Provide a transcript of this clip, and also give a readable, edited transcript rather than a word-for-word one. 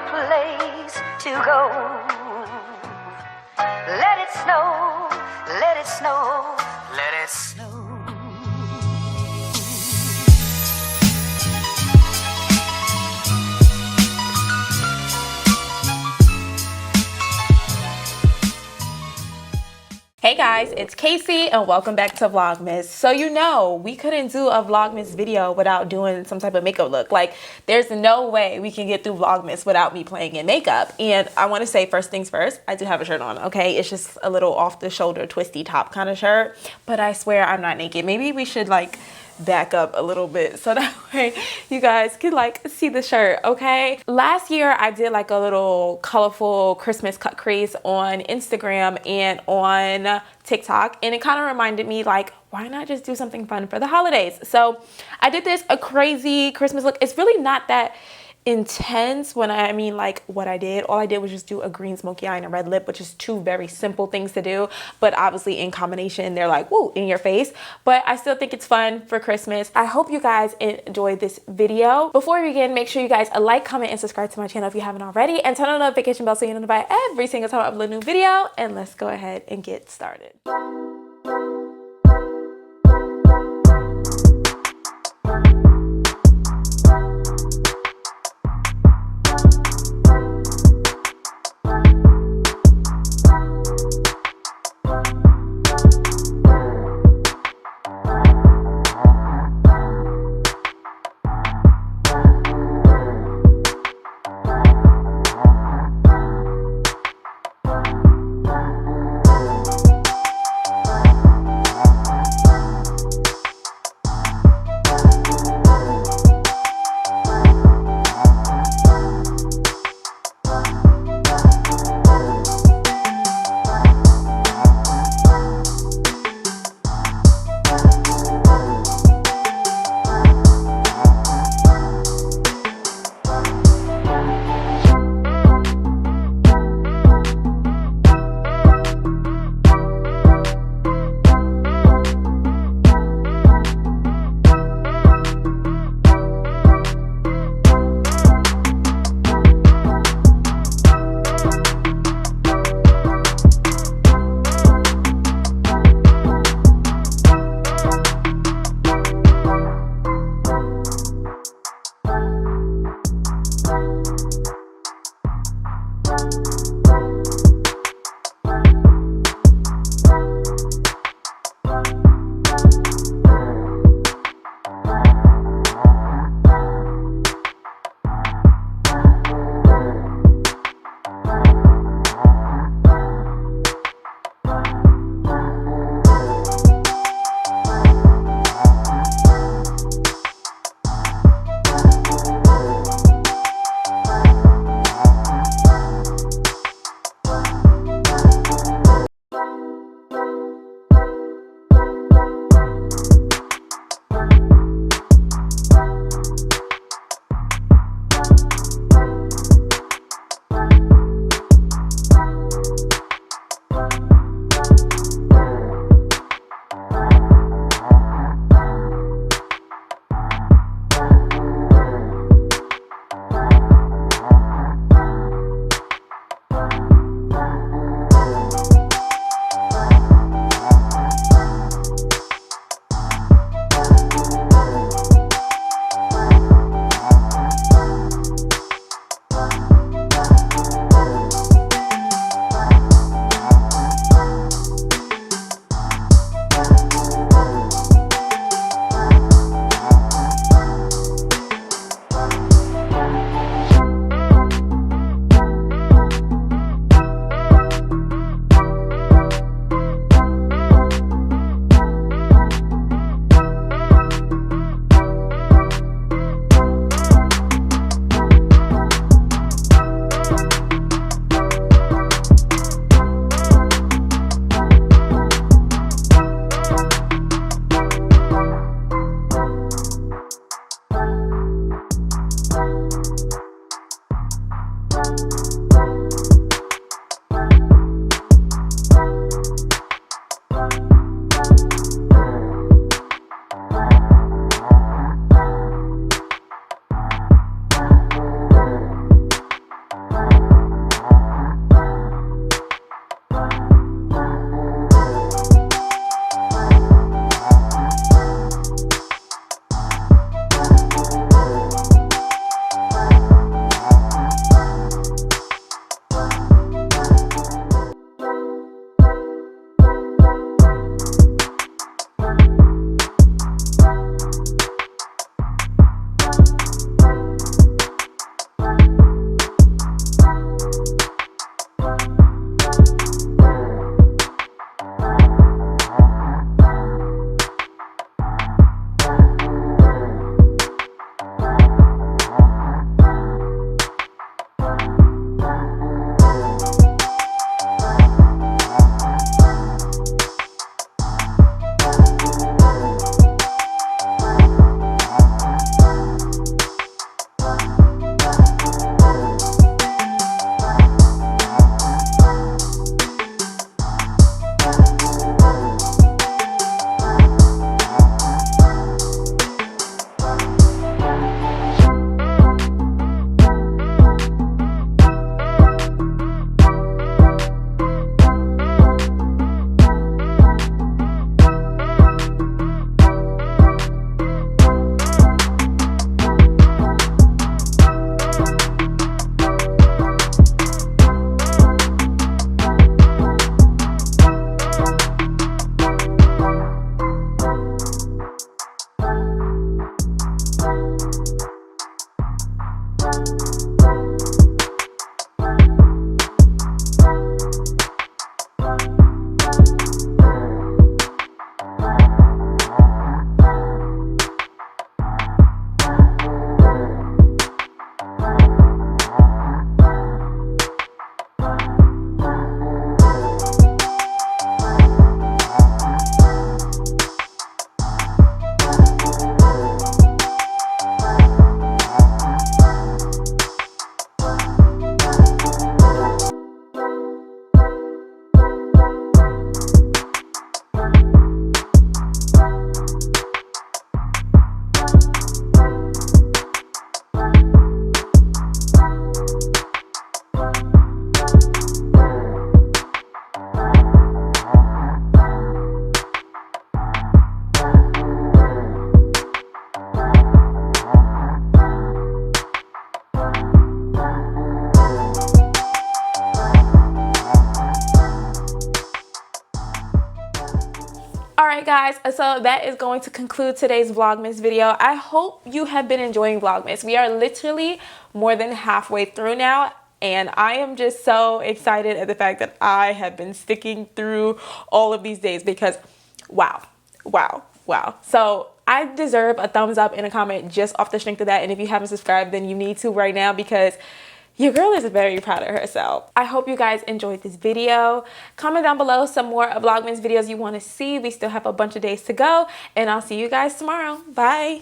place to go. Let it snow, let it snow, let it snow. Hey guys, it's Casey and welcome back to Vlogmas. So you know, we couldn't do a Vlogmas video without doing some type of makeup look. Like, there's no way we can get through Vlogmas without me playing in makeup. And I want to say first things first, I do have a shirt on, okay? It's just a little off the shoulder, twisty top kind of shirt. But I swear I'm not naked. Maybe we should like back up a little bit so that way you guys can like see the shirt, okay? Last year I did like a little colorful Christmas cut crease on Instagram and on TikTok, and it kind of reminded me like, why not just do something fun for the holidays? So I did this a crazy Christmas look. It's really not that intense when I mean like what I did. All I did was just do a green smoky eye and a red lip, which is two very simple things to do, but obviously in combination they're like woo in your face. But I still think it's fun for Christmas. I hope you guys enjoyed this video. Before we begin, make sure you guys like, comment, and subscribe to my channel if you haven't already, and turn on the notification bell so you're notified every single time I upload a new video. And let's go ahead and get started. guys, so that is going to conclude today's Vlogmas video. I hope you have been enjoying Vlogmas. We are literally more than halfway through now, and I am just so excited at the fact that I have been sticking through all of these days because wow. So I deserve a thumbs up and a comment just off the strength of that. And if you haven't subscribed, then you need to right now because your girl is very proud of herself. I hope you guys enjoyed this video. Comment down below some more Vlogmas videos you want to see. We still have a bunch of days to go, and I'll see you guys tomorrow. Bye.